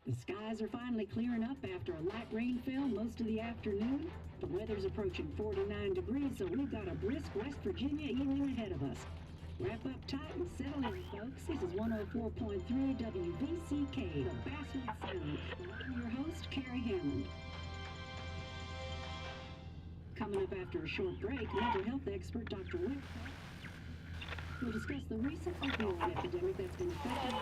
The skies are finally clearing up after a light rainfall most of the afternoon. The weather's approaching 49 degrees, so we've got a brisk West Virginia evening ahead of us. Wrap up tight and settle in, folks. This is 104.3 WVCK, the Basswood Sound. I'm your host, Carrie Hammond. Coming up after a short break, mental health expert Dr. Wick will discuss the recent opioid epidemic that's been affecting.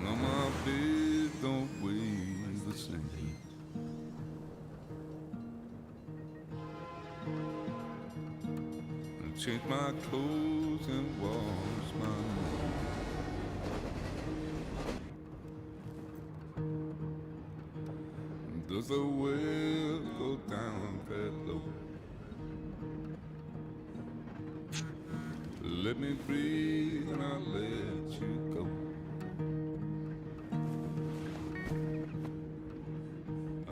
No, my bed don't weigh the same. Change my clothes and wash my hands. Does the well go down that low? Let me breathe and I'll let you go.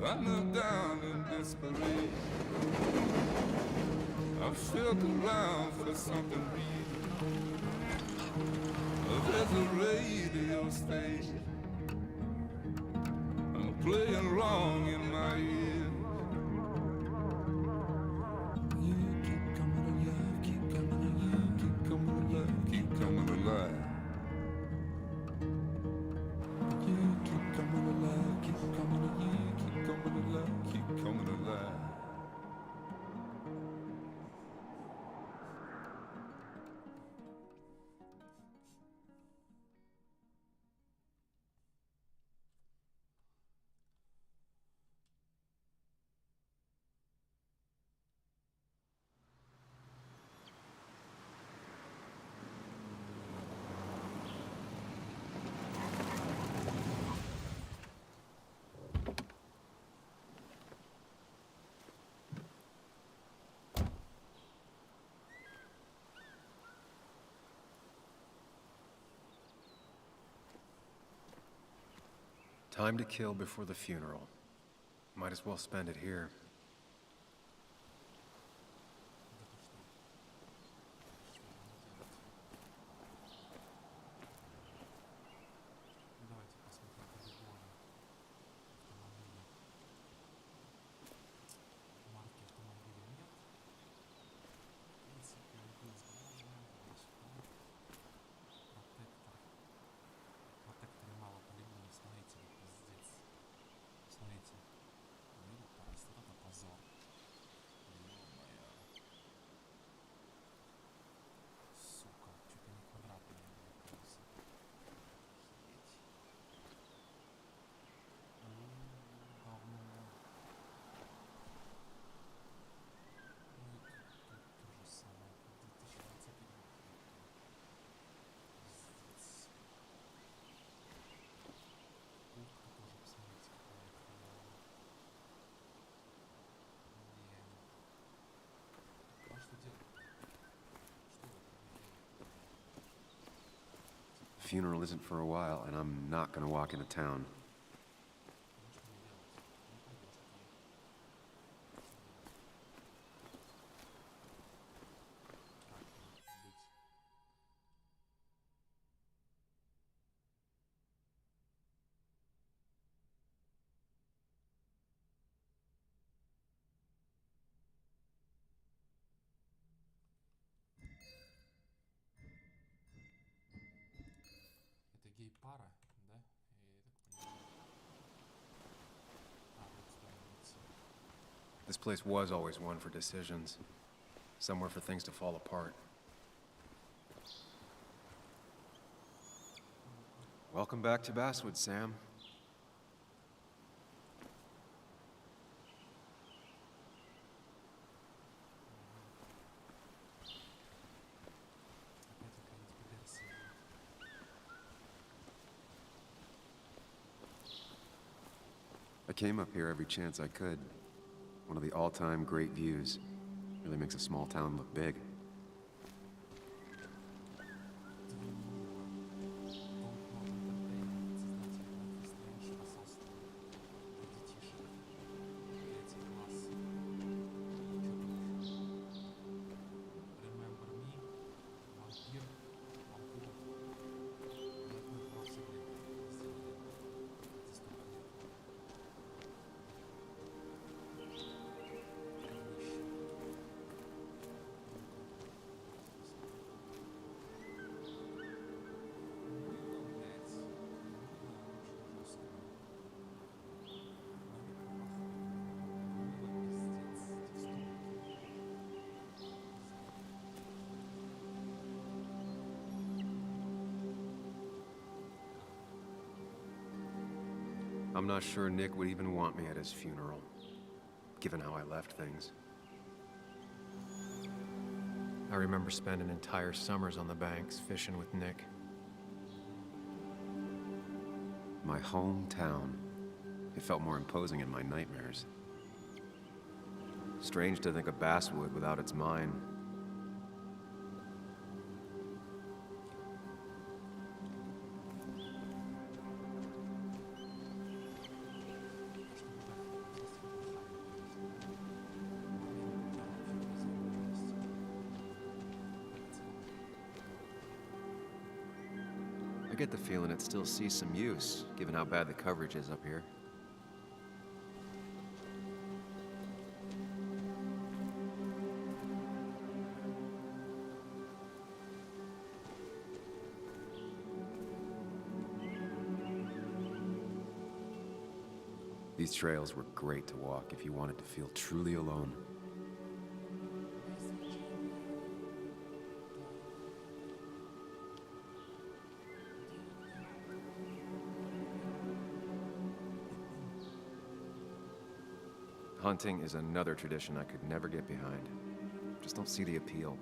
I knelt down in desperation. I felt around for something real. There's a radio station playing wrong in my ear. You keep coming alive, keep coming alive, keep coming alive, keep coming alive. You keep coming alive, keep coming alive, keep coming alive, keep coming alive. Time to kill before the funeral. Might as well spend it here. Funeral isn't for a while, and I'm not gonna walk into town. Это гей-пара, да? Я так понимаю. This place was always one for decisions. Somewhere for things to fall apart. Welcome back to Basswood, Sam. I came up here every chance I could. One of the all-time great views. Really makes a small town look big. I'm not sure Nick would even want me at his funeral, given how I left things. I remember spending entire summers on the banks fishing with Nick. My hometown. It felt more imposing in my nightmares. Strange to think of Basswood without its mine. I get the feeling it still sees some use, given how bad the coverage is up here. These trails were great to walk if you wanted to feel truly alone. Hunting is another tradition I could never get behind. Just don't see the appeal.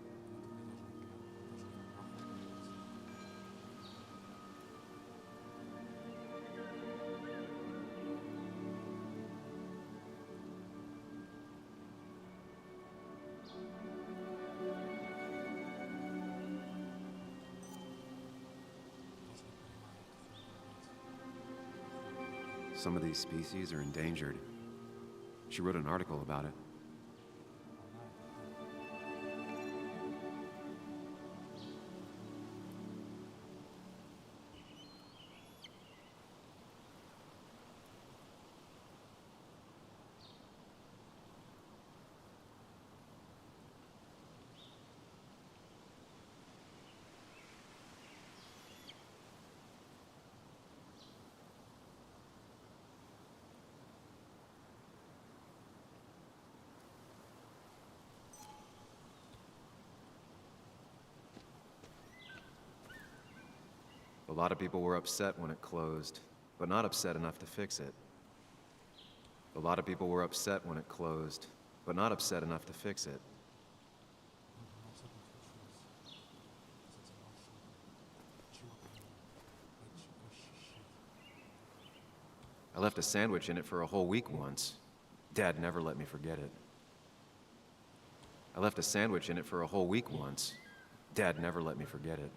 Some of these species are endangered. She wrote an article about it. A lot of people were upset when it closed, but not upset enough to fix it. A lot of people were upset when it closed, but not upset enough to fix it. I left a sandwich in it for a whole week once. Dad never let me forget it. I left a sandwich in it for a whole week once. Dad never let me forget it.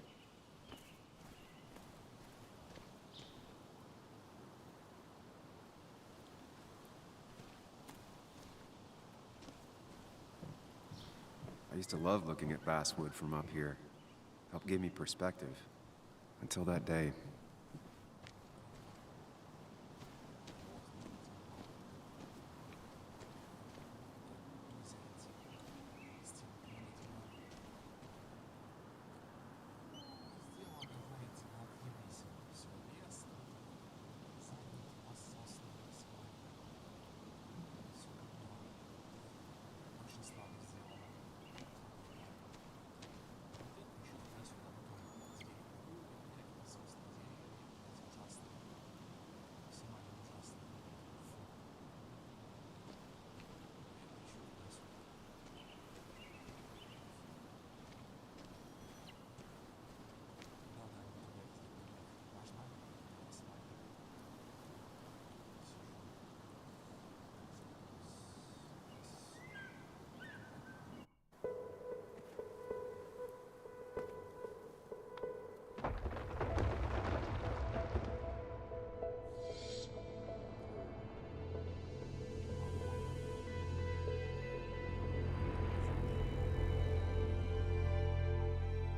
I used to love looking at Basswood from up here. Helped give me perspective. Until that day.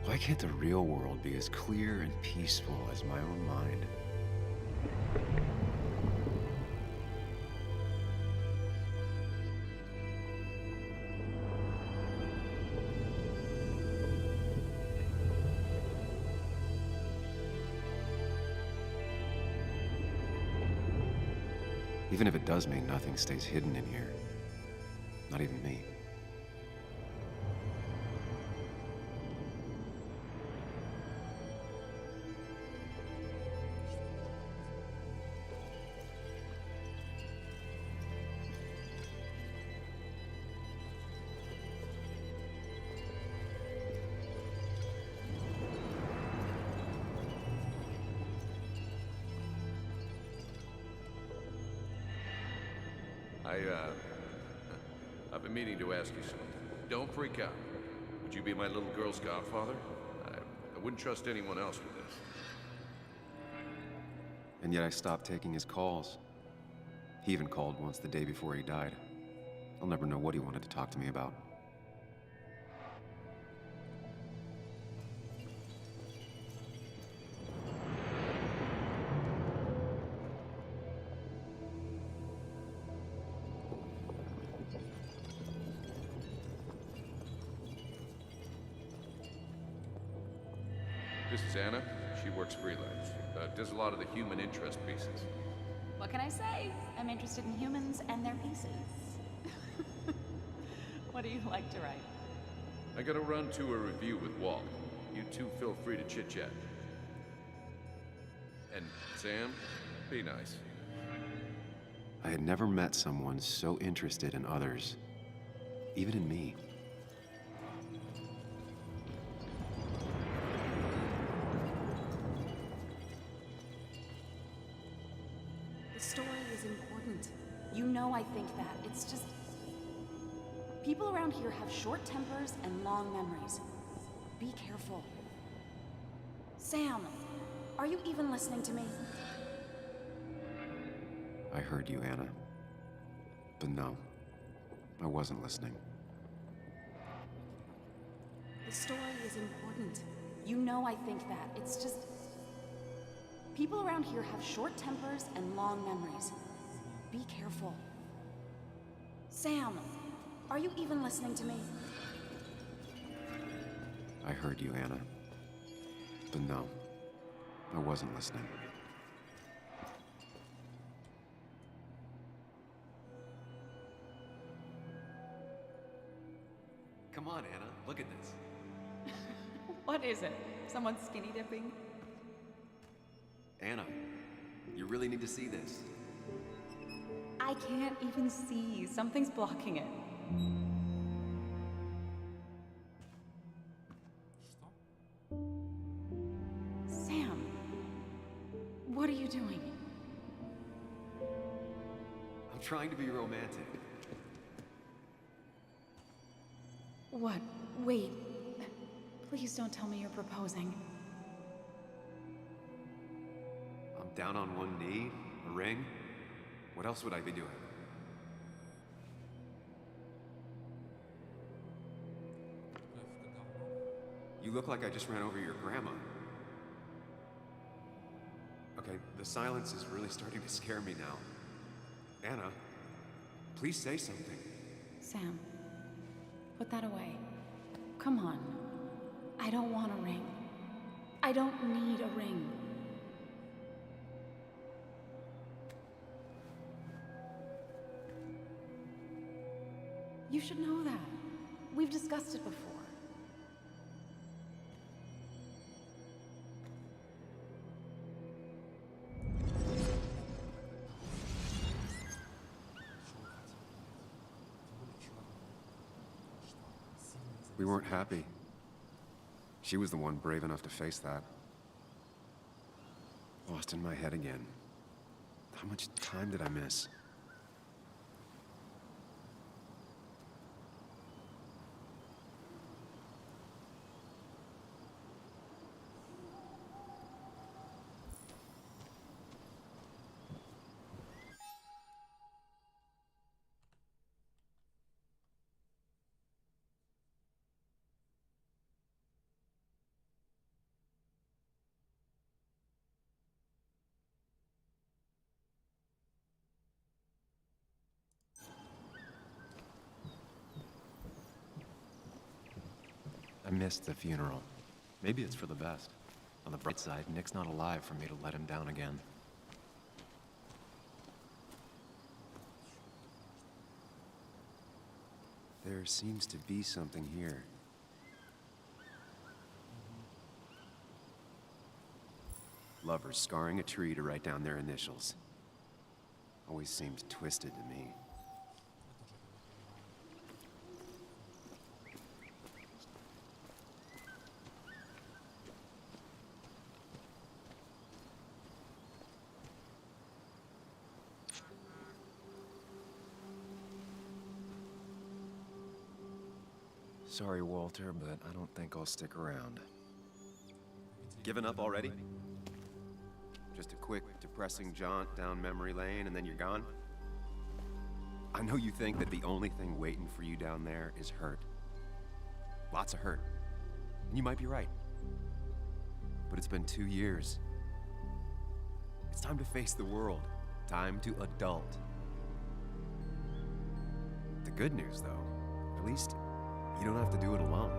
Why can't the real world be as clear and peaceful as my own mind? Even if it does mean nothing stays hidden in here. Not even me. I've been meaning to ask you something. Don't freak out. Would you be my little girl's godfather? I wouldn't trust anyone else with this. And yet I stopped taking his calls. He even called once the day before he died. I'll never know what he wanted to talk to me about. This is Anna. She works freelance. Does a lot of the human interest pieces. What can I say? I'm interested in humans and their pieces. What do you like to write? I gotta run to a review with Walt. You two feel free to chit-chat. And Sam, be nice. I had never met someone so interested in others, even in me. The story is important. You know I think that. It's just... people around here have short tempers and long memories. Be careful. Sam, are you even listening to me? I heard you, Anna. But no, I wasn't listening. The story is important. You know I think that. It's just... people around here have short tempers and long memories. Be careful. Sam, are you even listening to me? I heard you, Anna. But no, I wasn't listening. Come on, Anna, look at this. What is it? Someone skinny dipping? Anna, you really need to see this. I can't even see. Something's blocking it. Что? Sam, what are you doing? I'm trying to be romantic. What? Wait. Please don't tell me you're proposing. I'm down on one knee, a ring. What else would I be doing? Графика говно. You look like I just ran over your grandma. Okay, the silence is really starting to scare me now. Anna, please say something. Sam, put that away. Come on. I don't want a ring. I don't need a ring. You should know that. We've discussed it before. We weren't happy. She was the one brave enough to face that. Lost in my head again. How much time did I miss? I missed the funeral. Maybe it's for the best. On the bright side, Nick's not alive for me to let him down again. There seems to be something here. Lovers scarring a tree to write down their initials. Always seems twisted to me. Sorry, Walter, but I don't think I'll stick around. Giving up already? Just a quick, depressing jaunt down memory lane and then you're gone? I know you think that the only thing waiting for you down there is hurt. Lots of hurt. And you might be right. But it's been 2 years. It's time to face the world. Time to adult. The good news, though, at least you don't have to do it alone.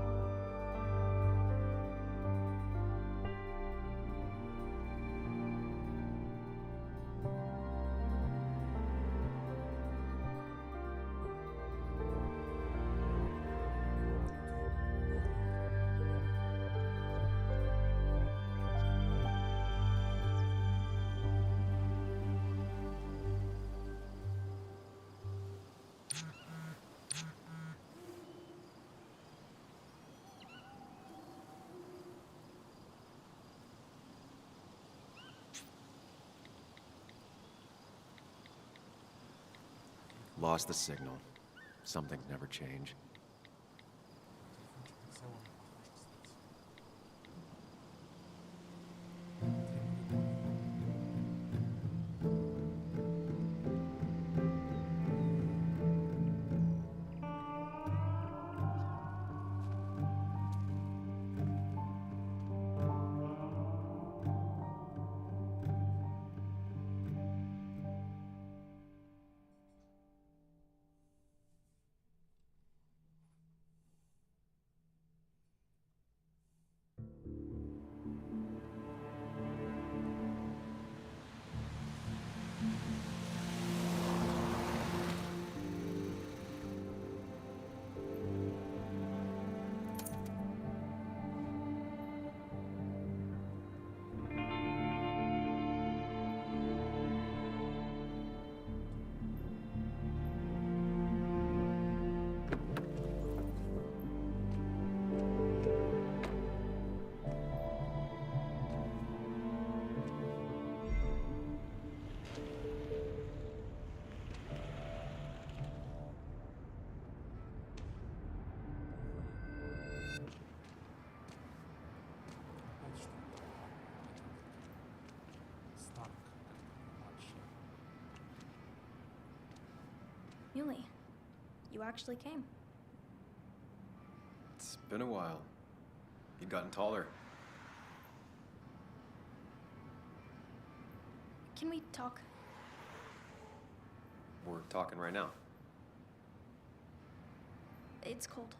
Lost the signal. Some things never change. Muley, you actually came. It's been a while. You've gotten taller. Can we talk? We're talking right now. It's cold.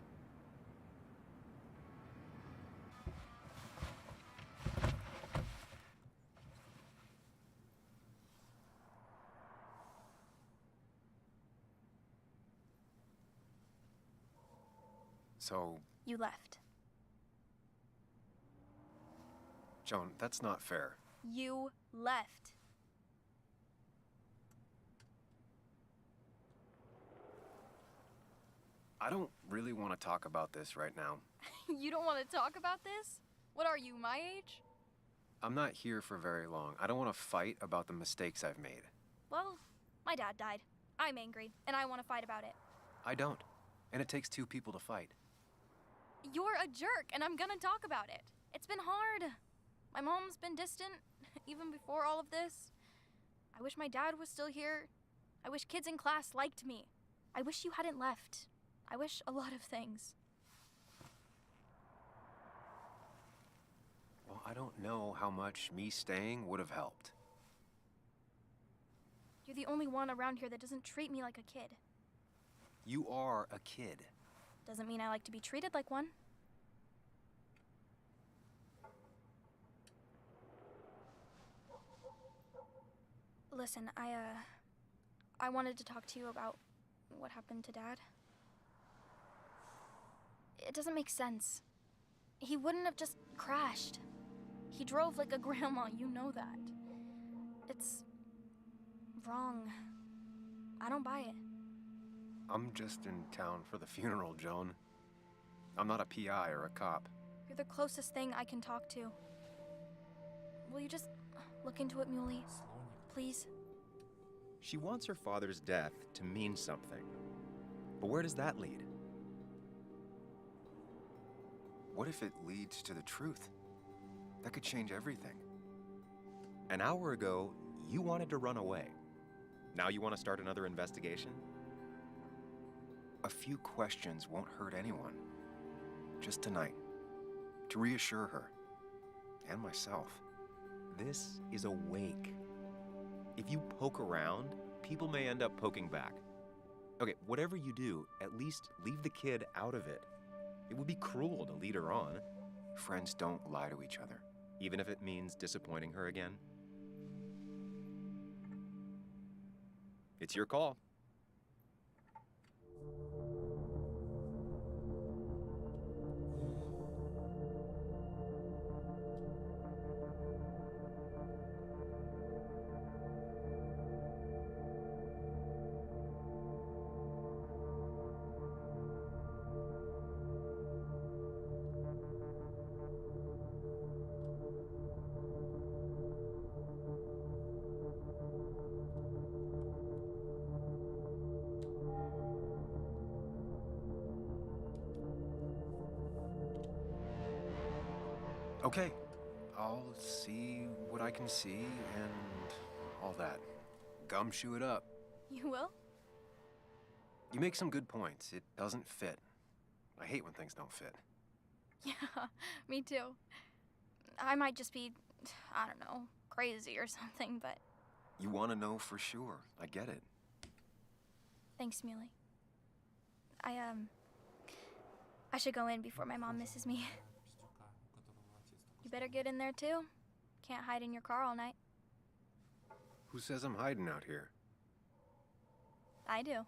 So, You left. Joan, that's not fair. You left. I don't really want to talk about this right now. You don't want to talk about this? What are you, my age? I'm not here for very long. I don't want to fight about the mistakes I've made. Well, my dad died. I'm angry, and I want to fight about it. I don't. And it takes 2 people to fight. You're a jerk, and I'm gonna talk about it. It's been hard. My mom's been distant, even before all of this. I wish my dad was still here. I wish kids in class liked me. I wish you hadn't left. I wish a lot of things. Well, I don't know how much me staying would have helped. You're the only one around here that doesn't treat me like a kid. You are a kid. Doesn't mean I like to be treated like one. Listen, I wanted to talk to you about what happened to Dad. It doesn't make sense. He wouldn't have just crashed. He drove like a grandma, you know that. It's wrong. I don't buy it. I'm just in town for the funeral, Joan. I'm not a PI or a cop. You're the closest thing I can talk to. Will you just look into it, Muley? Please? She wants her father's death to mean something. But where does that lead? What if it leads to the truth? That could change everything. An hour ago, you wanted to run away. Now you want to start another investigation? A few questions won't hurt anyone. Just tonight, to reassure her, and myself. This is a wake. If you poke around, people may end up poking back. Okay, whatever you do, at least leave the kid out of it. It would be cruel to lead her on. Friends don't lie to each other, even if it means disappointing her again. It's your call. Okay, I'll see what I can see and all that. Gumshoe it up. You will? You make some good points. It doesn't fit. I hate when things don't fit. Yeah, me too. I might just be, I don't know, crazy or something, but You want to know for sure. I get it. thanks, Muley. I should go in before my mom misses me. Пиздюка, у которого отец такой You better get in there too. Can't hide in your car all night. Who says I'm hiding out here? I do.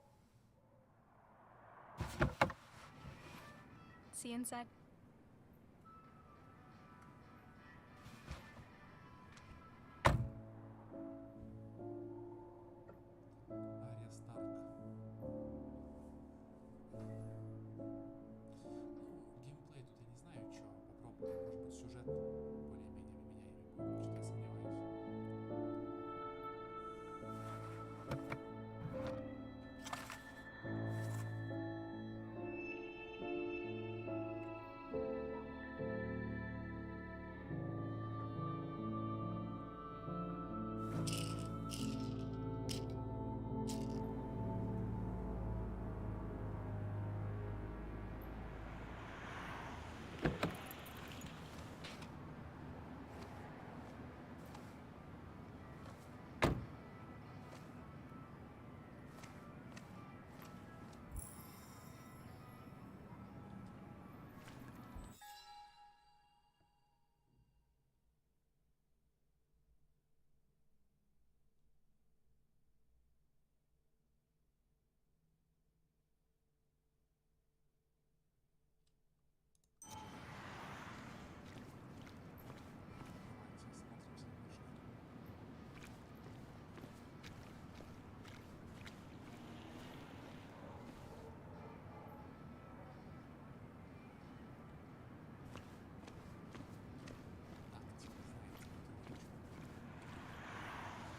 See you inside. Ария Старк. Геймплей тут я не знаю, что. Попробую. Может быть, сюжет более-менее вменяемый будет. Что-то я сомневаюсь.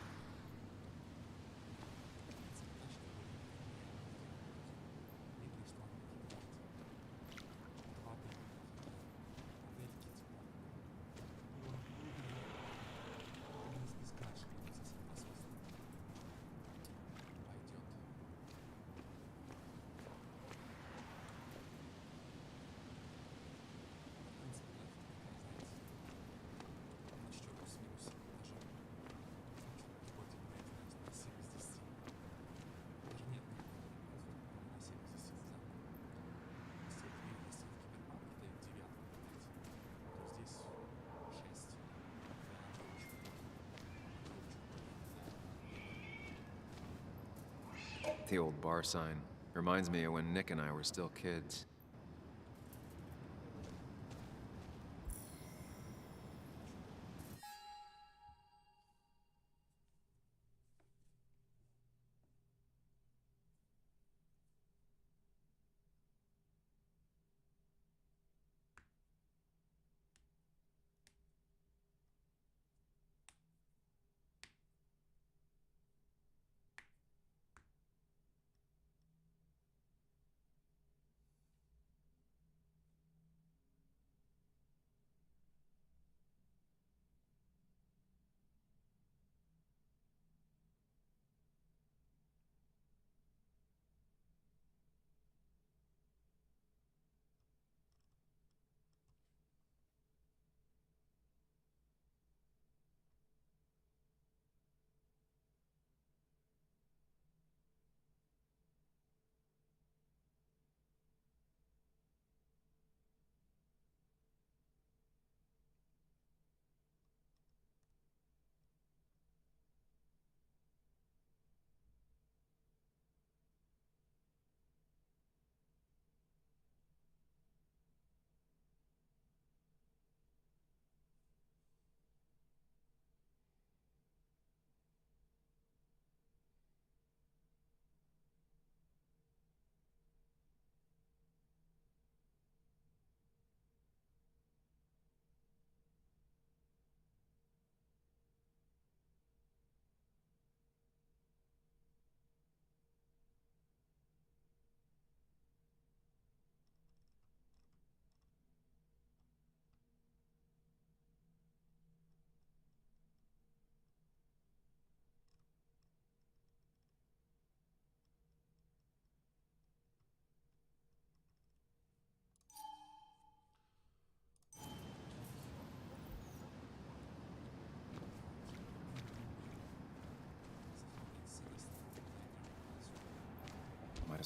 Давайте смотримся на выживание. Тактика, знаете, которую задача игры, что он может дать. Два панельки, типа. Не спискаешь, кажется, осознанно. Пойдет. В принципе, графика такая, знаете, на 4 плюс-минус даже вроде бы на 7 из 10. Даже нет, на 7 из 10, не знаю. Если в Киберпанке дают 9, то здесь 6. The old bar sign reminds me of when Nick and I were still kids.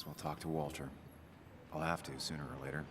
Guess we'll talk to Walter. I'll have to, sooner or later.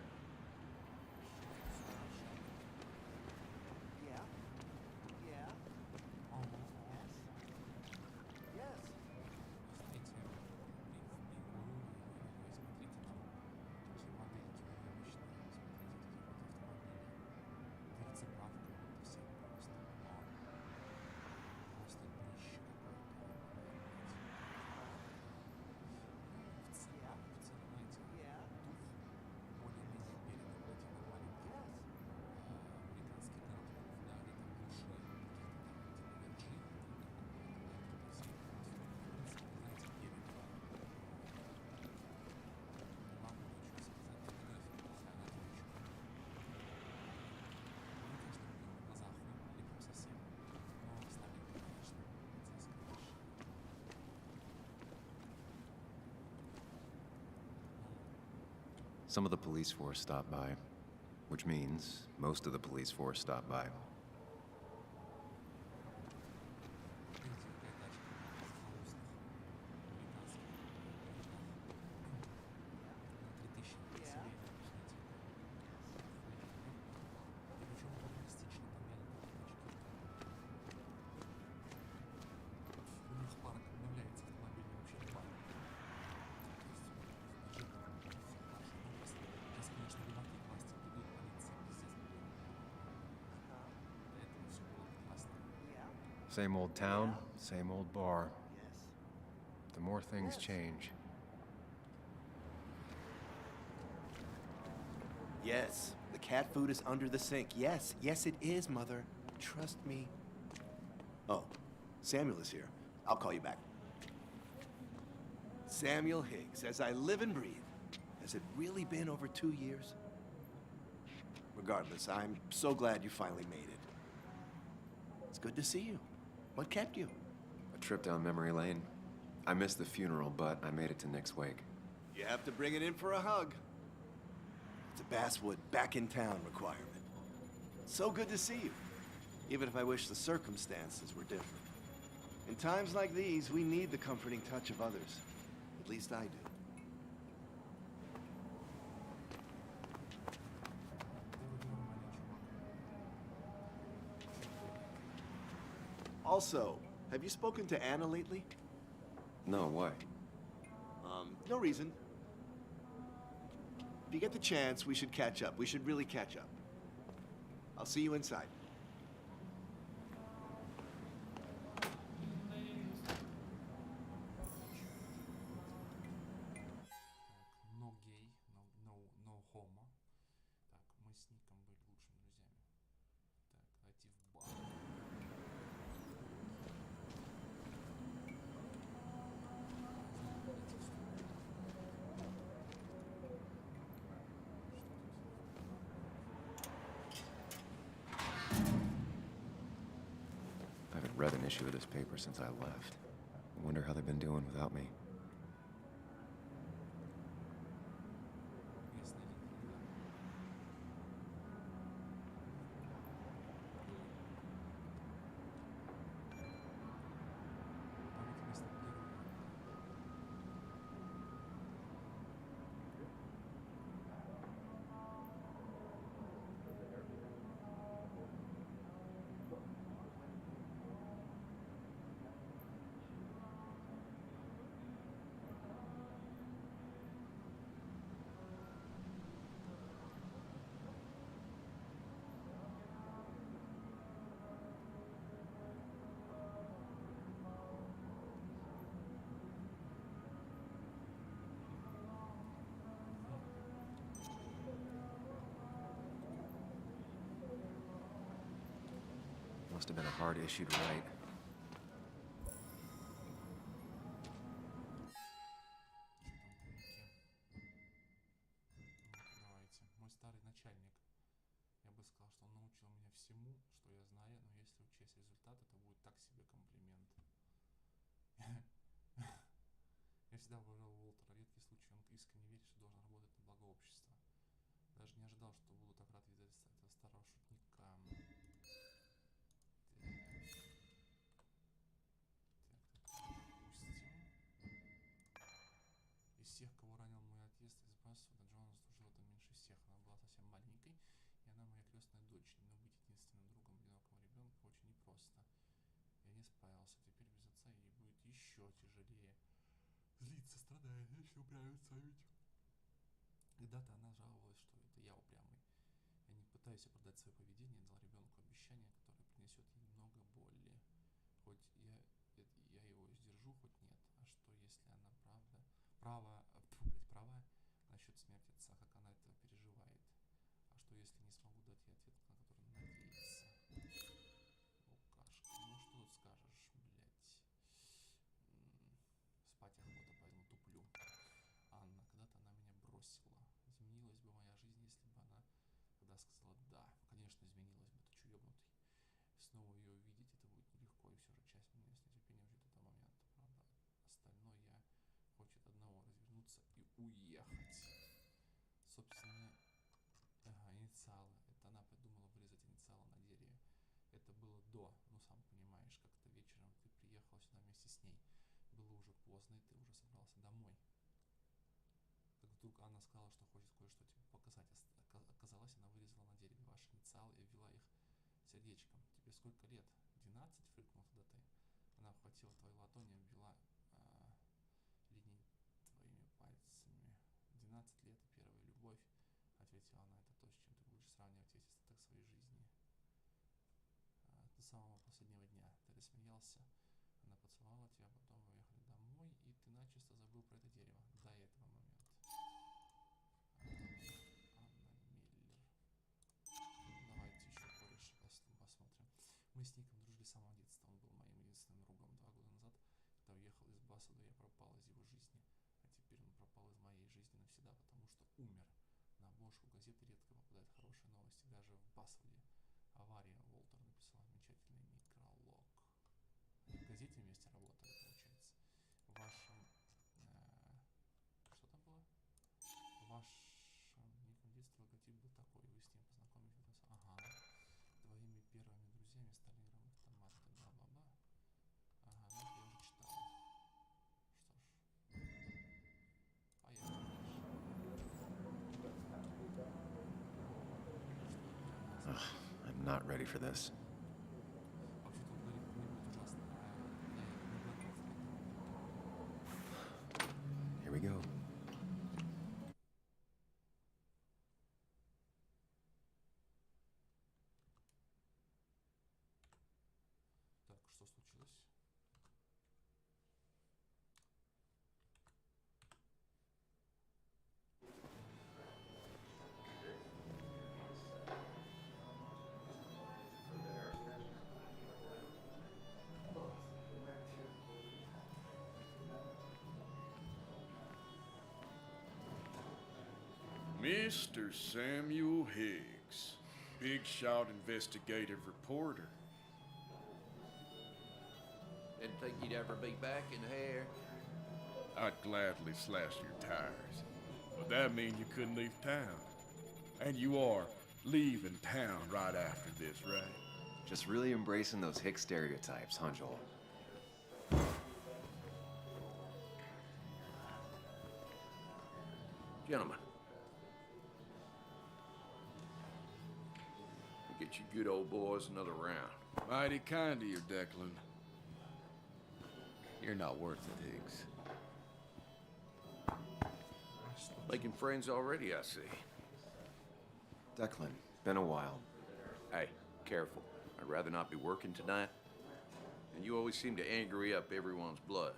Some of the police force stopped by, which means most of the police force stopped by. Same old town, same old bar. The more things change. Yes, the cat food is under the sink. Yes, yes it is, Mother. Trust me. Oh, Samuel is here. I'll call you back. Samuel Higgs, as I live and breathe. Has it really been over 2 years? Regardless, I'm so glad you finally made it. It's good to see you. What kept you? A trip down memory lane. I missed the funeral, but I made it to Nick's wake. You have to bring it in for a hug. It's a Basswood back in town requirement. So good to see you. Even if I wish the circumstances were different. In times like these, we need the comforting touch of others. At least I do. Also, have you spoken to Anna lately? No, why? No reason. If you get the chance, we should catch up. We should really catch up. I'll see you inside. No gay, no homo. Так, мы с Ником были лучшими друзьями. Так, зайти в бар. I haven't read an issue of this paper since I left. I wonder how they've been doing without me. Местный линк, да. Там это место первое. Must have been a hard issue to write. Давайте. Мой старый начальник. Я бы сказал, что он научил меня всему, что я знаю, но если учесть результат, это будет так себе комплимент. Я всегда уважал Уолтера. Редкий случай, он искренне верит, что должен работать на благо общества. Даже не ожидал, что буду так рад видеть этого старого шутника. Так, допустим. Из всех, кого ранее раз вот Джона служила там меньше всех. Она была совсем маленькой, и она моя крестная дочь. Но быть единственным другом одинокого ребенка очень непросто. Я не справился. Теперь без отца ей будет еще тяжелее. Злится, страдает, если упрямится, ведь. Когда-то она жаловалась, что это я упрямый. Я не пытаюсь оправдать свое поведение, дал ребенку обещание, которое принесет ей много боли. Хоть я его сдержу, хоть нет. А что, если она права насчет смерти отца, как она это переживает? А что, если не смогу дать ей ответ, на который надеется? Лукашка, ну что тут скажешь, блять. Спать охота, поэтому туплю. Анна, когда-то она меня бросила. Изменилась бы моя жизнь, если бы она тогда сказала «да». Конечно, изменилась бы, ты чё, ёбнутый? Снова ее увидеть, это будет нелегко, и все же часть меня с нетерпением ждет этого момента. Правда, остальное я хочет одного — развернуться и уехать. Собственно, инициалы. Это она придумала вырезать инициалы на дереве. Это было до, ну сам понимаешь, как-то вечером ты приехал сюда вместе с ней. Было уже поздно, и ты уже собрался домой. Как вдруг Анна сказала, что хочет кое-что тебе показать. Оказалось, она вырезала на дереве ваши инициалы и обвела их сердечком. Тебе сколько лет? 12? Фыркнул тогда ты. Она обхватила твою ладонь и обвела линии твоими пальцами. 12 лет и первая любовь, ответила она. Это то, с чем ты будешь сравнивать весь остаток своей жизни. До самого последнего дня. Ты рассмеялся. Она поцеловала тебя, потом вы уехали домой, и ты начисто забыл про это дерево до этого момента. Анна Миллер. Давайте еще кореша посмотрим. Мы с Ником дружили с самого детства. Он был моим единственным другом. 2 года назад, когда уехал из Бассуда, я пропал из его жизни. А теперь он пропал из моей жизни навсегда, потому что умер. На обложку газеты редко попадают хорошие новости, даже в Бассуде. Авария. Уолтер написал замечательный некролог. Они в газете вместе работали, получается. В вашем... что там было? В вашем неком детстве логотип был такой, вы с ним познакомились. Ага. Твоими первыми друзьями стали игровые автоматы. Бла-бла-бла. Ага, ну это я уже читал. Что ж. Поехали дальше. I'm not ready for this. Вообще-то он говорит, не будет ужасно, я не готов. Here we go. Так, что случилось? Mr. Samuel Higgs, big shot investigative reporter. Didn't think you'd ever be back in here. I'd gladly slash your tires, but that means you couldn't leave town. And you are leaving town right after this, right? Just really embracing those hick stereotypes, huh, Joel? Gentlemen, we'll get you good old boys another round. Mighty kind of you, Declan. You're not worth it, Higgs. Making friends already, I see. Declan, been a while. Hey, careful. I'd rather not be working tonight. And you always seem to angry up everyone's blood.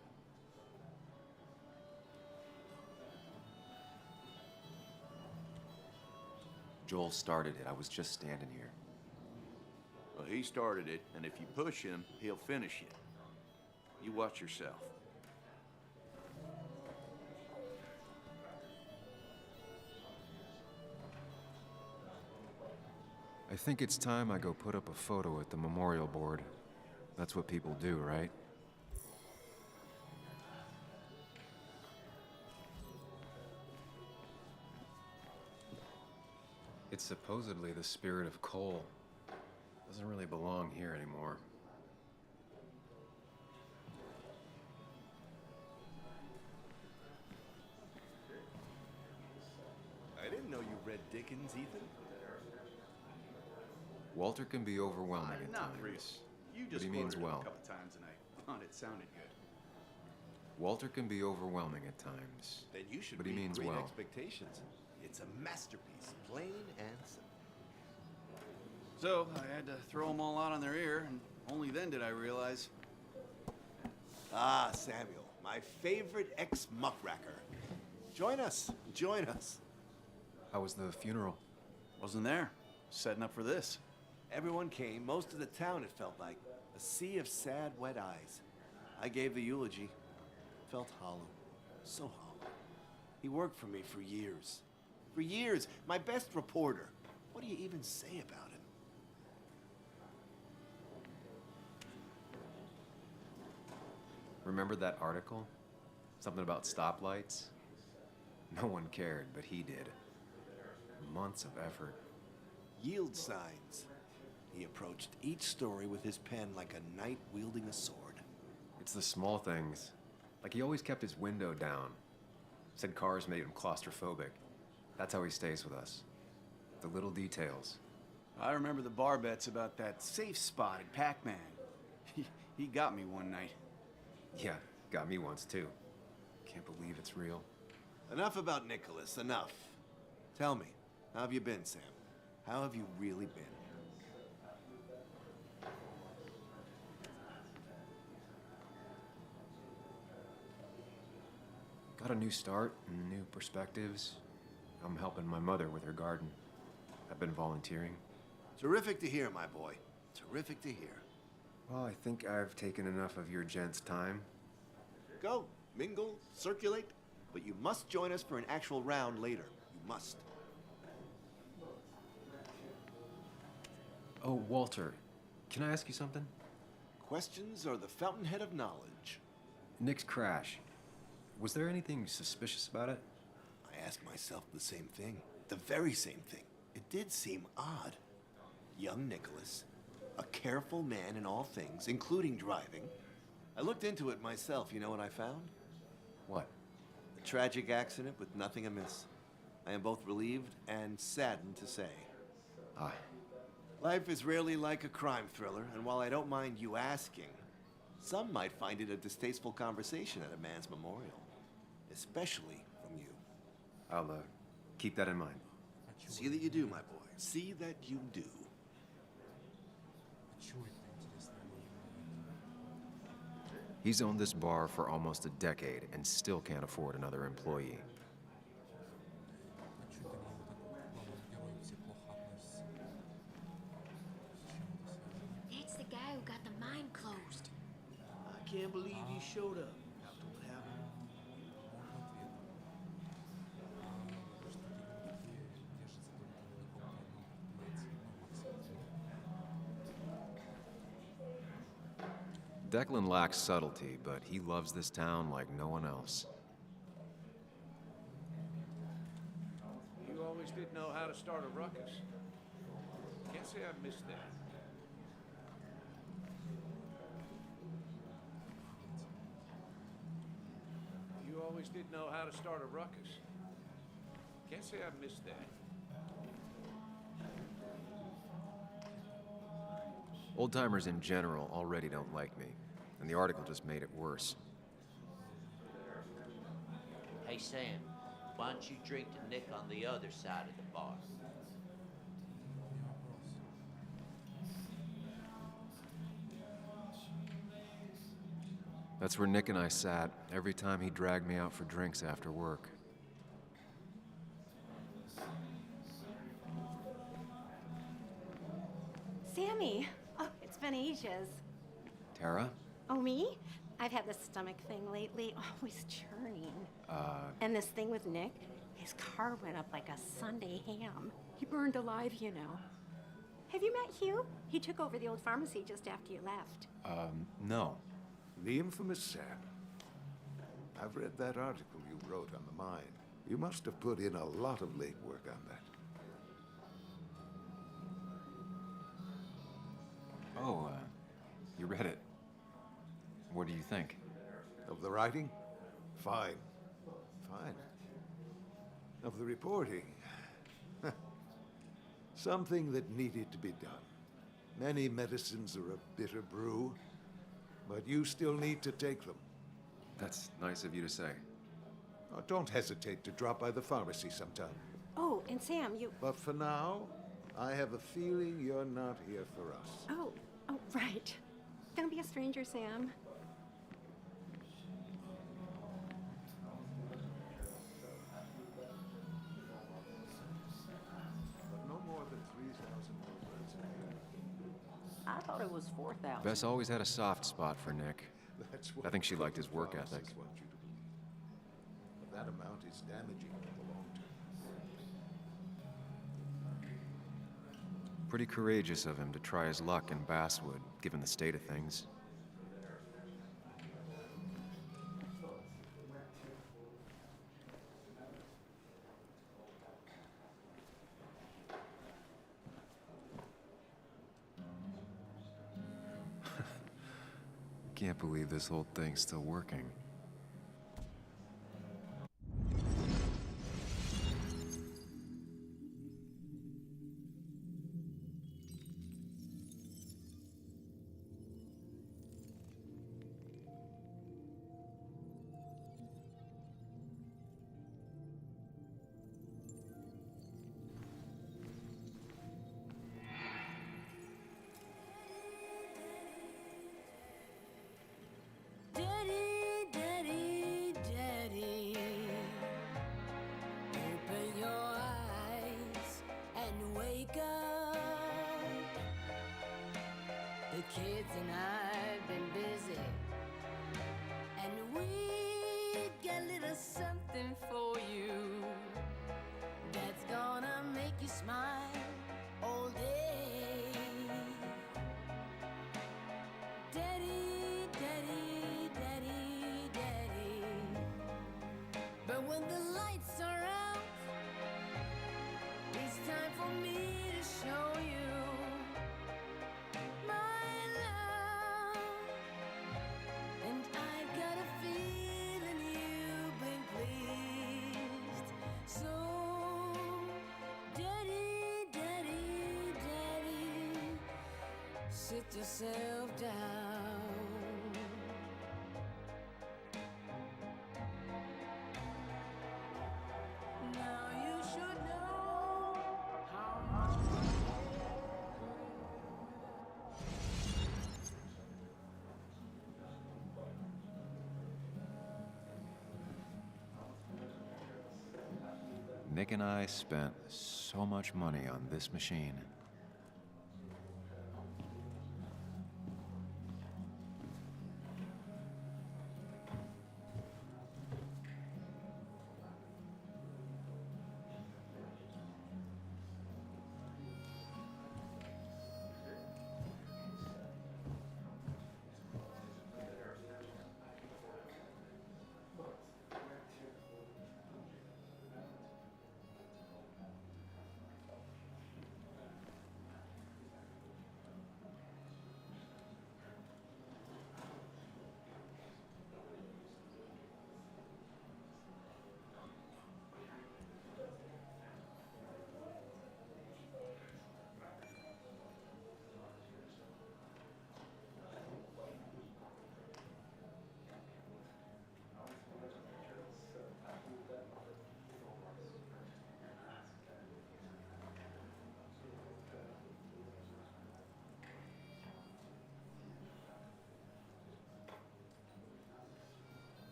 Joel started it. I was just standing here. Well, he started it, and if you push him, he'll finish it. You watch yourself. I think it's time I go put up a photo at the memorial board. That's what people do, right? It's supposedly the spirit of coal. Doesn't really belong here anymore. know you read Dickens, Ethan. Walter can be overwhelming at Not times. really. You But just he means quoted it well. a couple times and I thought it sounded good. Walter can be overwhelming at times. Then you should But he read means Great well. Expectations. It's a masterpiece, plain and simple. So I had to throw them all out on their ear, and only then did I realize. Ah, Samuel, my favorite ex-muckracker. Join us, join us. How was the funeral? Wasn't there. Setting up for this. Everyone came, most of the town, it felt like. A sea of sad, wet eyes. I gave the eulogy. Felt hollow. So hollow. He worked for me for years. For years, my best reporter. What do you even say about him? Remember that article? Something about stoplights? No one cared, but he did. Months of effort. Yield signs. He approached each story with his pen like a knight wielding a sword. It's the small things. Like he always kept his window down. Said cars made him claustrophobic. That's how he stays with us. The little details. I remember the bar bets about that safe spot at Pac-Man. He got me one night. Yeah, got me once too. Can't believe it's real. Enough about Nicholas, enough. Tell me, how have you been, Sam? How have you really been? Got a new start and new perspectives. I'm helping my mother with her garden. I've been volunteering. Terrific to hear, my boy. Terrific to hear. Well, I think I've taken enough of your gents' time. Go, mingle, circulate, but you must join us for an actual round later. You must. Oh, Walter, can I ask you something? Questions are the fountainhead of knowledge. Nick's crash. Was there anything suspicious about it? I ask myself the same thing. The very same thing. It did seem odd. Young Nicholas, a careful man in all things, including driving. I looked into it myself. You know what I found? What? A tragic accident with nothing amiss. I am both relieved and saddened to say. Ah, Life is rarely like a crime thriller, and while I don't mind you asking, some might find it a distasteful conversation at a man's memorial. Especially from you. I'll, keep that in mind. See that you do, my boy. See that you do. А чё это, интересно? He's owned this bar for almost a decade and still can't afford another employee. А чё это к нему так главному герою все плохо относятся? С чем это связано? That's the guy who got the mine closed. I can't believe he showed up after what happened. Declan lacks subtlety, but he loves this town like no one else. You always did know how to start a ruckus. Can't say I missed that. You always did know how to start a ruckus. Can't say I missed that. Old-timers in general already don't like me, and the article just made it worse. Hey, Sam, why don't you drink to Nick on the other side of the bar? That's where Nick and I sat every time he dragged me out for drinks after work. Sammy! Oh, it's been ages. Tara? Oh, me? I've had this stomach thing lately, always churning. And this thing with Nick, his car went up like a Sunday ham. He burned alive, you know. Have you met Hugh? He took over the old pharmacy just after you left. No. The infamous Sam. I've read that article you wrote on the mine. You must have put in a lot of late work on that. Oh, you read it. What do you think? Of the writing? Fine. Fine. Of the reporting? Something that needed to be done. Many medicines are a bitter brew, but you still need to take them. That's nice of you to say. Oh, don't hesitate to drop by the pharmacy sometime. Oh, and Sam, you... But for now, I have a feeling you're not here for us. Oh, right. Don't be a stranger, Sam. But no more than 3,000 words a year. I thought it was 4,000. Bess always had a soft spot for Nick. That's what I think she liked his work pharmacists ethic. want you to believe. But that amount is damaging in the long term. Pretty courageous of him to try his luck in Basswood, given the state of things. Can't believe this whole thing's still working. Daddy, Daddy, Daddy, open your eyes and wake up. The kids and I've been busy, and we got a little something for you that's gonna make you smile all day. Daddy, Daddy, Daddy, Daddy. But when the lights are out, it's time for me to show you my love. And I've got a feeling you've been pleased. So, Daddy, Daddy, Daddy, sit yourself down. Now you should know how much Nick and I spent so much money on this machine.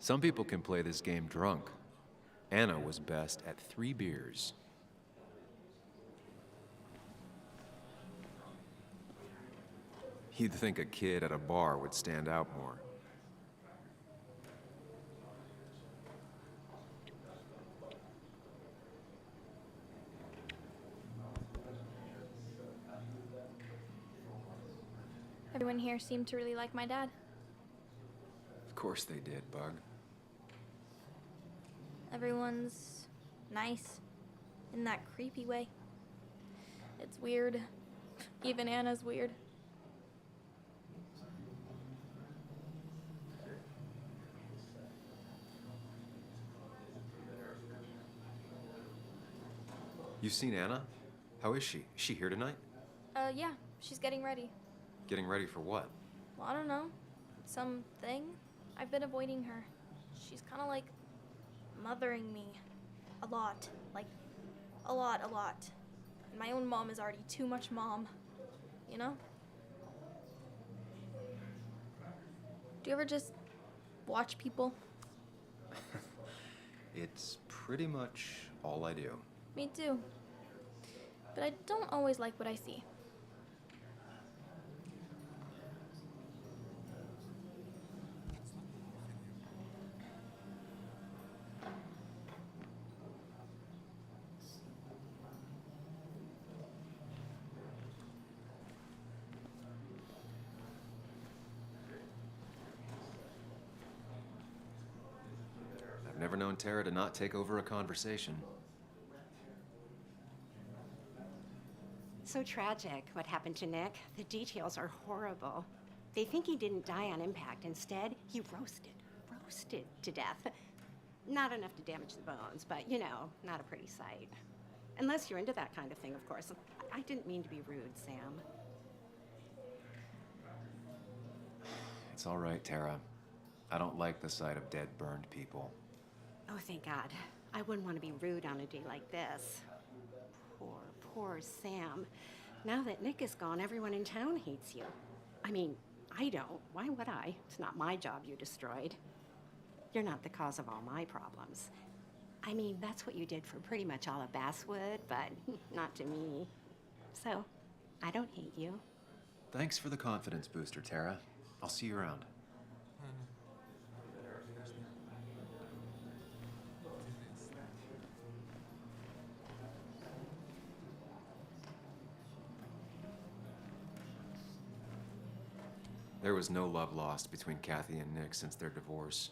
Some people can play this game drunk. Anna was best at 3 beers. You'd think a kid at a bar would stand out more. Everyone here seemed to really like my dad. Of course they did, Bug. Everyone's nice in that creepy way. It's weird. Even Anna's weird. You've seen Anna? How is she? Is she here tonight? Yeah, she's getting ready. Getting ready for what? Well, I don't know. Something? I've been avoiding her. She's kind of like mothering me. A lot. Like, a lot. And my own mom is already too much mom. You know? Do you ever just watch people? It's pretty much all I do. Me too. But I don't always like what I see. I've never known Tara to not take over a conversation. So tragic, what happened to Nick. The details are horrible. They think he didn't die on impact. Instead, he roasted to death. Not enough to damage the bones, but, you know, not a pretty sight. Unless you're into that kind of thing, of course. I didn't mean to be rude, Sam. It's all right, Tara. I don't like the sight of dead, burned people. Oh, thank God. I wouldn't want to be rude on a day like this. Poor Sam. Now that Nick is gone, everyone in town hates you. I mean, I don't. Why would I? It's not my job you destroyed. You're not the cause of all my problems. I mean, that's what you did for pretty much all of Basswood, but not to me. So, I don't hate you. Thanks for the confidence booster, Tara. I'll see you around. There was no love lost between Kathy and Nick since their divorce,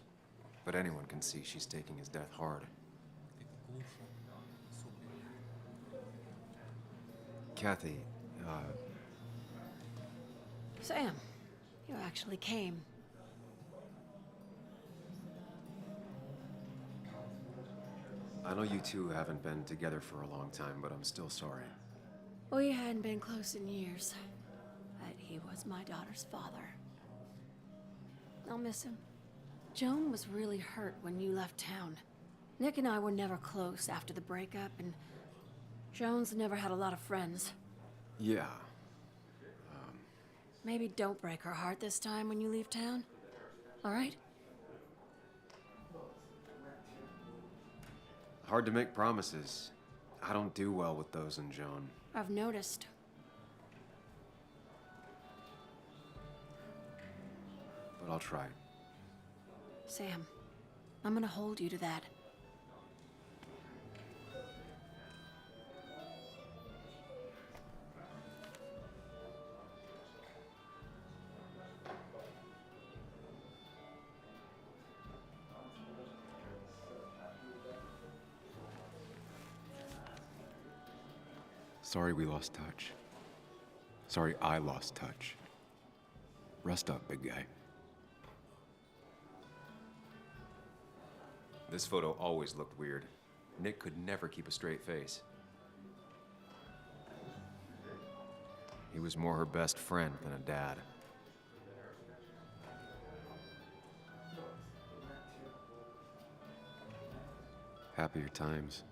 but anyone can see she's taking his death hard. Kathy, Sam, you actually came. I know you two haven't been together for a long time, but I'm still sorry. We hadn't been close in years, but he was my daughter's father. I'll miss him. Joan was really hurt when you left town. Nick and I were never close after the breakup, and Joan's never had a lot of friends. Yeah. Maybe don't break her heart this time when you leave town. All right? Hard to make promises. I don't do well with those in Joan. I've noticed. But I'll try. Sam, I'm gonna hold you to that. Sorry we lost touch. Sorry I lost touch. Rest up, big guy. This photo always looked weird. Nick could never keep a straight face. He was more her best friend than a dad. Happier times.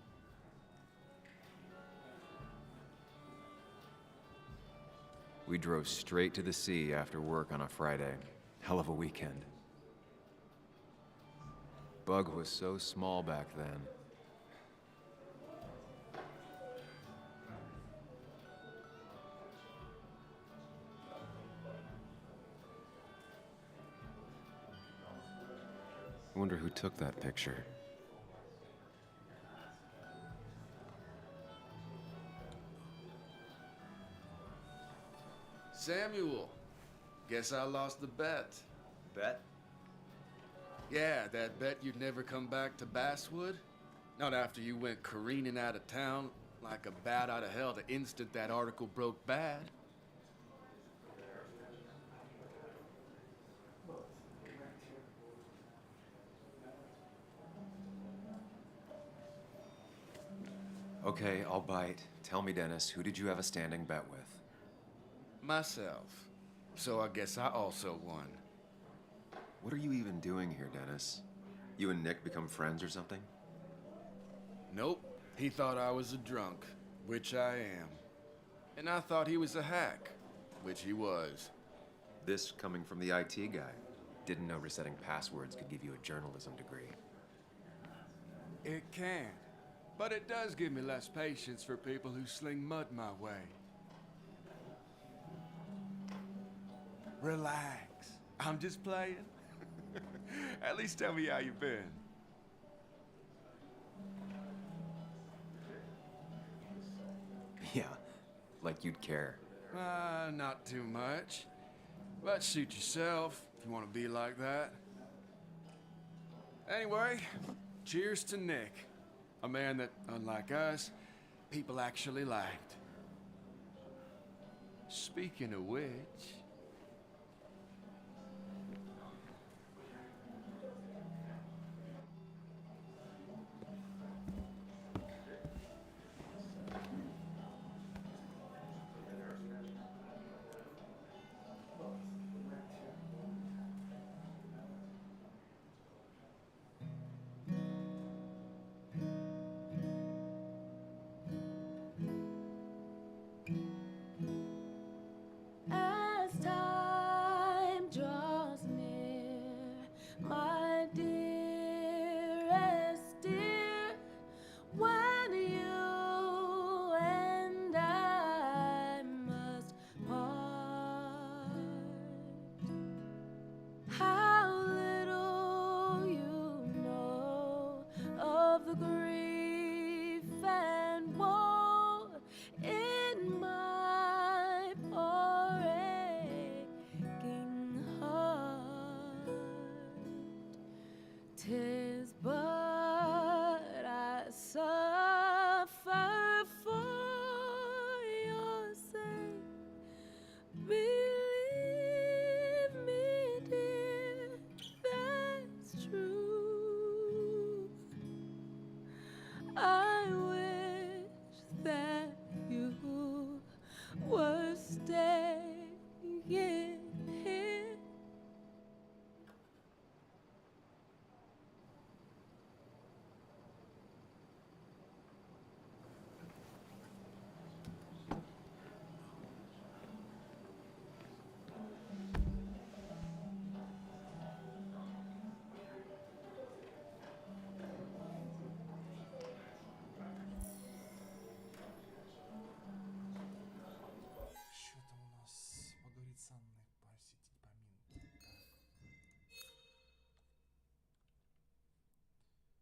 We drove straight to the sea after work on a Friday. Hell of a weekend. bug was so small back then. I wonder who took that picture. Samuel, guess I lost the bet. Bet? Yeah, that bet you'd never come back to Basswood? Not after you went careening out of town like a bat out of hell the instant that article broke bad. Okay, I'll bite. Tell me, Dennis, who did you have a standing bet with? Myself. So I guess I also won. What are you even doing here, Dennis? You and Nick become friends or something? Nope. He thought I was a drunk, which I am. And I thought he was a hack, which he was. This coming from the IT guy. Didn't know resetting passwords could give you a journalism degree. It can. But it does give me less patience for people who sling mud my way. Relax. I'm just playing. At least tell me how you've been. Yeah, like you'd care. Not too much. But suit yourself if you want to be like that. Anyway, cheers to Nick. A man that, unlike us, people actually liked. Speaking of which... As time draws near, my dearest dear, when you and I must part, how little you know of the grief and woe in my poor aching heart. 'Tis but I suffer for your sake. Believe me, dear, that's true. I wish that you were staying here. Что там у нас? Поговорить с Анной, посетить поминки.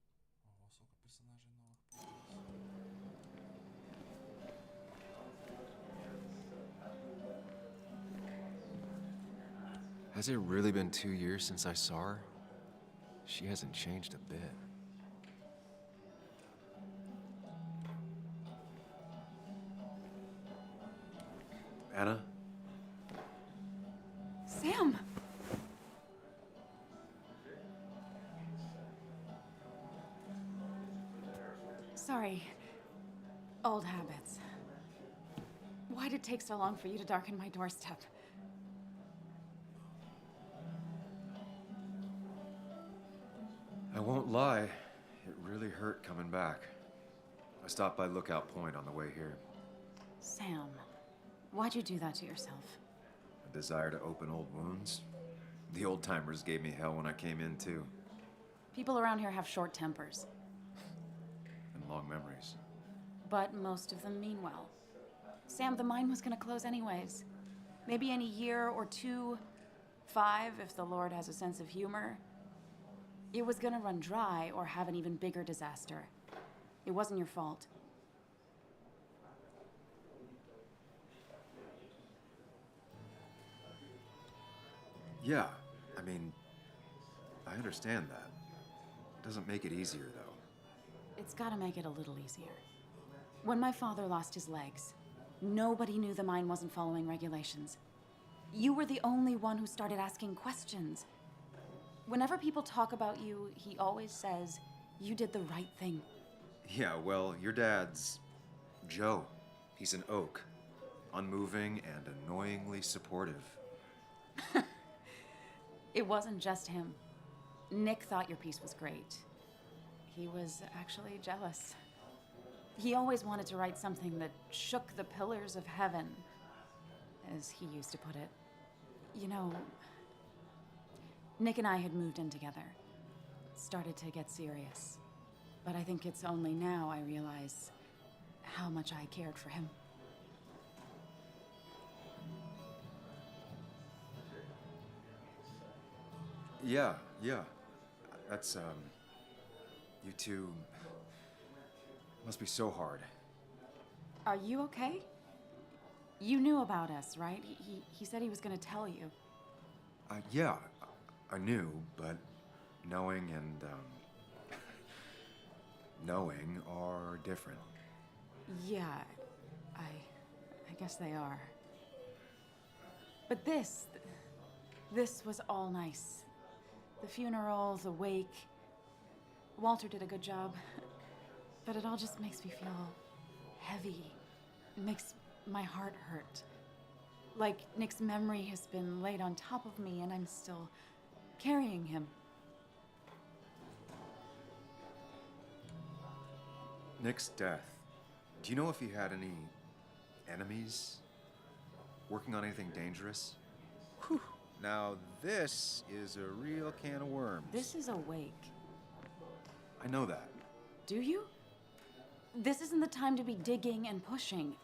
Так. Ого, сколько персонажей новых появилось. Has it really been 2 years since I saw her? She hasn't changed a bit. Anna? Sam! Sorry. Old habits. Why'd it take so long for you to darken my doorstep? I won't lie, it really hurt coming back. I stopped by Lookout Point on the way here. Sam, why'd you do that to yourself? A desire to open old wounds? The old-timers gave me hell when I came in, too. People around here have short tempers, And long memories. but most of them mean well. Sam, the mine was gonna close anyways. Maybe in a year or 2, 5, if the Lord has a sense of humor. It was gonna run dry or have an even bigger disaster. It wasn't your fault. Yeah, I mean, I understand that. It doesn't make it easier, though. It's gotta make it a little easier. When my father lost his legs, nobody knew the mine wasn't following regulations. You were the only one who started asking questions. Whenever people talk about you, he always says, you did the right thing. Yeah, well, your dad's Joe. He's an oak. Unmoving and annoyingly supportive. It wasn't just him. Nick thought your piece was great. He was actually jealous. He always wanted to write something that shook the pillars of heaven, as he used to put it. You know, Nick and I had moved in together. Started to get serious. But I think it's only now I realize how much I cared for him. Yeah. That's, you two must be so hard. Are you okay? You knew about us, right? He said he was gonna tell you. Yeah, I knew, but knowing and, knowing are different. Yeah, I guess they are. But this was all nice. The funeral, the wake. Walter did a good job. But it all just makes me feel heavy. It makes my heart hurt. Like Nick's memory has been laid on top of me and I'm still carrying him. Nick's death. Do you know if he had any enemies? Working on anything dangerous? Whew. Now this is a real can of worms. This is a wake. I know that. Do you? This isn't the time to be digging and pushing.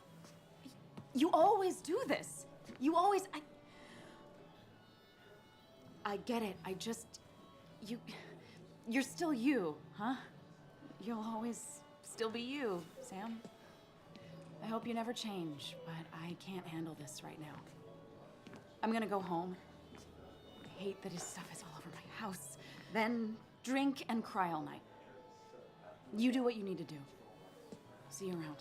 You always do this. You always... I get it. I just... You're still you, huh? You'll always still be you, Sam. I hope you never change, but I can't handle this right now. I'm gonna go home. I hate that his stuff is all over my house. Then drink and cry all night. You do what you need to do. See you around.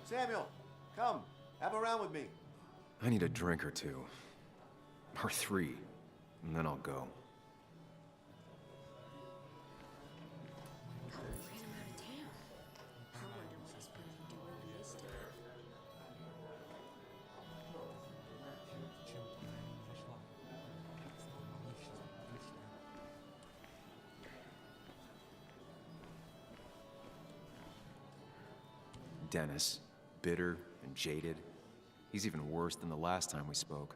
Samuel, come. Have a round with me. I need a drink or two. Or 3. And then I'll go. Dennis, bitter and jaded. He's even worse than the last time we spoke.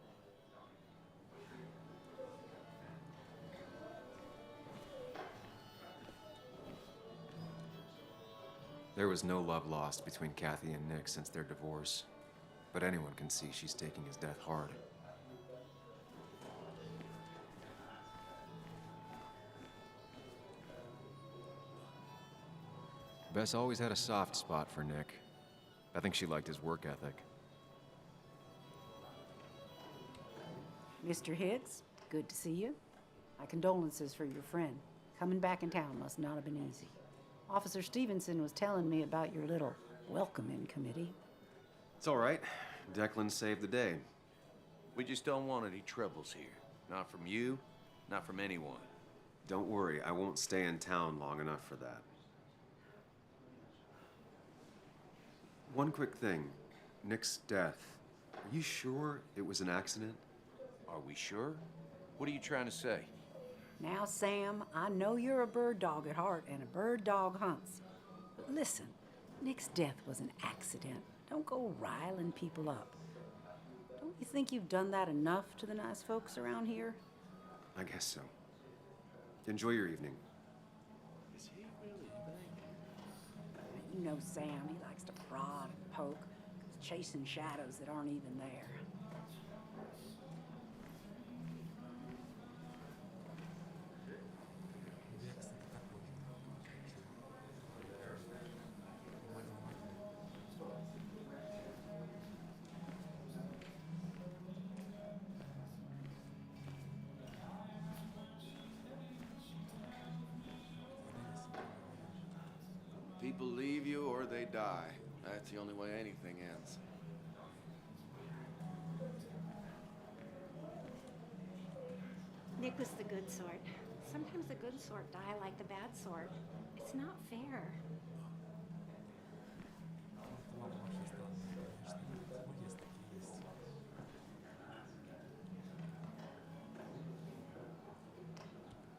There was no love lost between Kathy and Nick since their divorce, but anyone can see she's taking his death hard. Bess always had a soft spot for Nick. I think she liked his work ethic. Mr. Hicks, good to see you. My condolences for your friend. Coming back in town must not have been easy. Officer Stevenson was telling me about your little welcoming committee. It's all right. Declan saved the day. We just don't want any troubles here. Not from you, not from anyone. Don't worry, I won't stay in town long enough for that. One quick thing. Nick's death. Are you sure it was an accident? Are we sure? What are you trying to say? Now, Sam, I know you're a bird dog at heart and a bird dog hunts. But listen, Nick's death was an accident. Don't go riling people up. Don't You think you've done that enough to the nice folks around here? I guess so. Enjoy your evening. You know Sam, he likes to prod and poke, chasing shadows that aren't even there. People leave you or they die. That's the only way anything ends. Nick was the good sort. Sometimes the good sort die like the bad sort. It's not fair.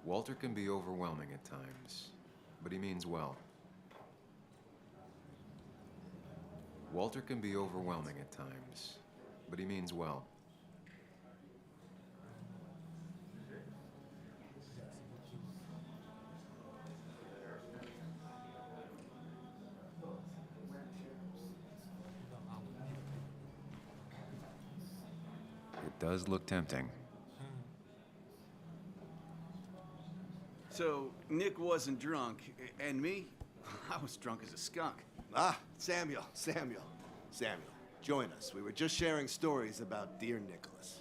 Walter can be overwhelming at times, but he means well. Walter can be overwhelming at times, but he means well. It does look tempting. So, Nick wasn't drunk, and me? I was drunk as a skunk. Ah, Samuel, join us. We were just sharing stories about dear Nicholas.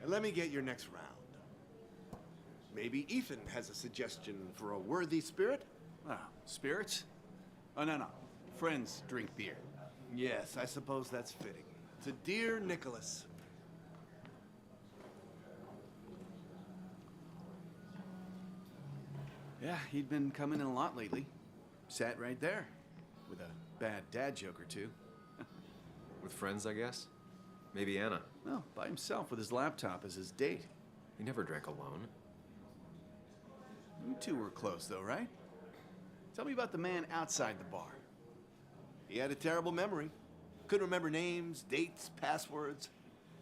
And let me get your next round. Maybe Ethan has a suggestion for a worthy spirit? Oh, spirits? Oh, no. Friends drink beer. Yes, I suppose that's fitting. To dear Nicholas. Yeah, he'd been coming in a lot lately. Sat right there, with a bad dad joke or two. With friends, I guess? Maybe Anna. Well, by himself with his laptop as his date. He never drank alone. You two were close, though, right? Tell me about the man outside the bar. He had a terrible memory. Couldn't remember names, dates, passwords.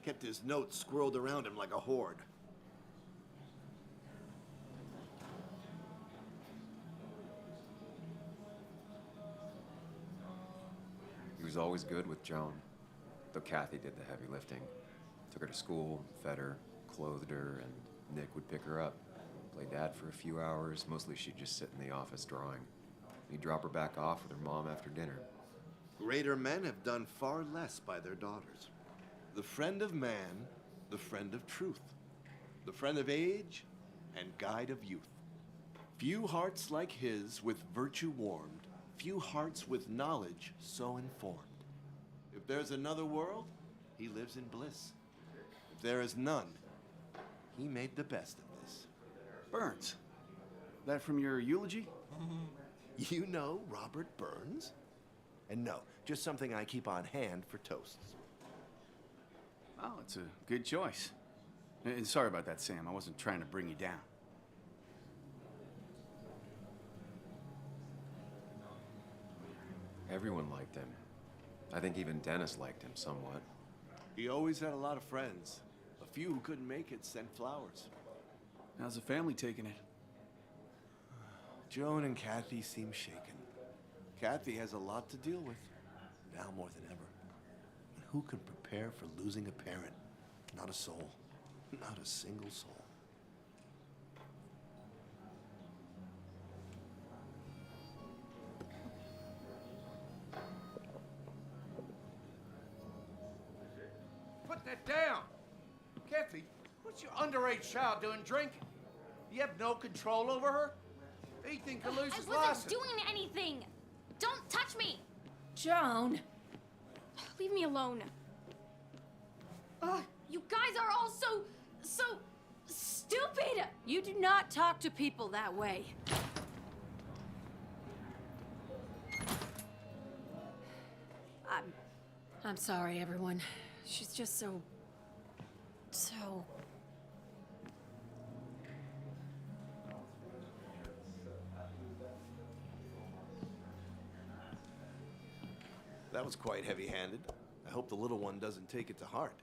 Kept his notes squirreled around him like a hoard. He was always good with Joan, though Kathy did the heavy lifting. Took her to school, fed her, clothed her, and Nick would pick her up. Play dad for a few hours. Mostly she'd just sit in the office drawing. He'd drop her back off with her mom after dinner. Greater men have done far less by their daughters. The friend of man, the friend of truth. The friend of age, and guide of youth. Few hearts like his with virtue warmed. Few hearts with knowledge so informed. If there's another world, he lives in bliss. If there is none, he made the best of this. Burns. That from your eulogy? You know Robert Burns? And no, just something I keep on hand for toasts. Oh, it's a good choice. And sorry about that, Sam. I wasn't trying to bring you down. Everyone liked him. I think even Dennis liked him somewhat. He always had a lot of friends. A few who couldn't make it sent flowers. How's the family taking it? Joan and Kathy seem shaken. Kathy has a lot to deal with, now more than ever. And who can prepare for losing a parent? Not a soul. Not a single soul. Put that down! Kathy, what's your underage child doing drinking? You have no control over her? Ethan could lose his I wasn't license. doing anything! Don't touch me! Joan! Leave me alone. Ugh, you guys are all so stupid! You do not talk to people that way. I'm sorry, everyone. She's just so... That was quite heavy-handed. I hope the little one doesn't take it to heart.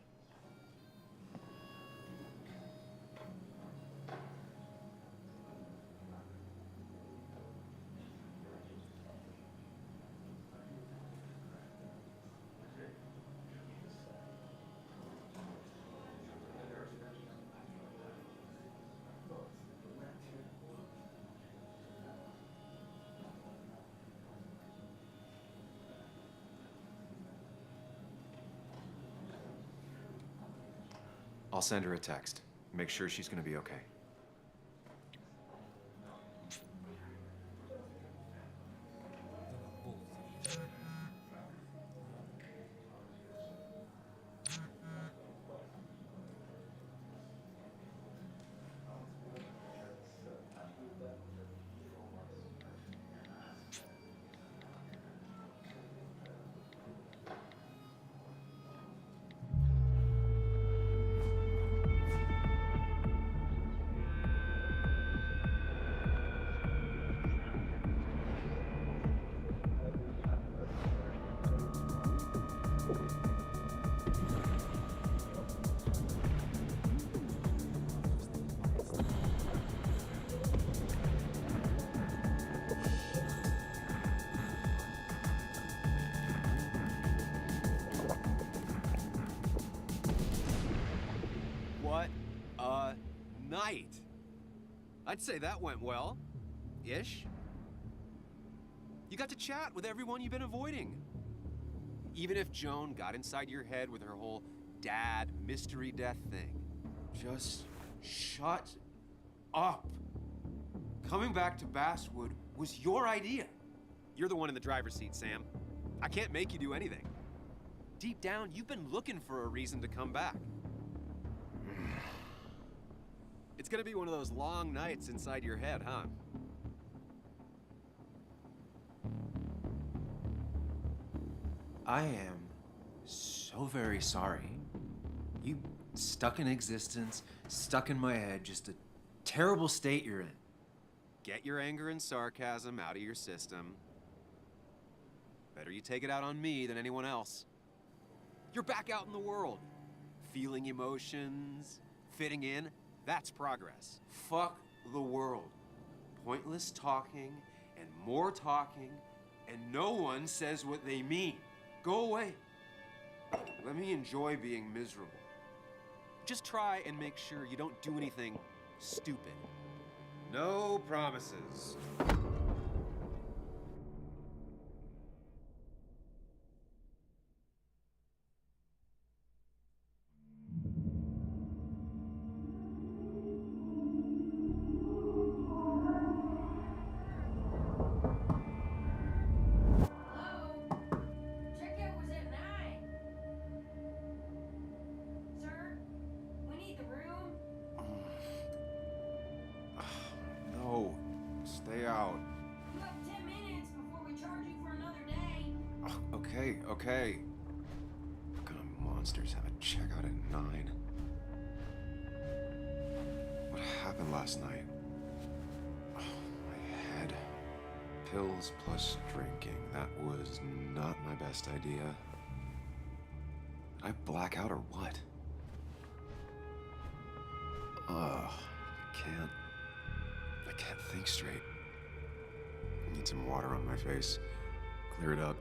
I'll send her a text. Make sure she's gonna be okay. What a night! I'd say that went well. Ish. You got to chat with everyone you've been avoiding. Even if Joan got inside your head with her whole dad mystery death thing. Just shut up. Coming back to Basswood was your idea. You're the one in the driver's seat, Sam. I can't make you do anything. Deep down, you've been looking for a reason to come back. It's gonna be one of those long nights inside your head, huh? I am so very sorry. You stuck in existence, stuck in my head, just a terrible state you're in. Get your anger and sarcasm out of your system. Better you take it out on me than anyone else. You're back out in the world. Feeling emotions, fitting in, that's progress. Fuck the world. Pointless talking and more talking, and no one says what they mean. Go away. Let me enjoy being miserable. Just try and make sure you don't do anything stupid. No promises. Checkout was at 9. Sir, we need the room. No, stay out. You have 10 minutes before we charge you for another day. Okay. What kind of monsters have a checkout at 9? What happened last night? Oh, my head. Pills plus drinking. That was not my best idea. Did I black out or what? Ugh, I can't think straight. I need some water on my face. Clear it up.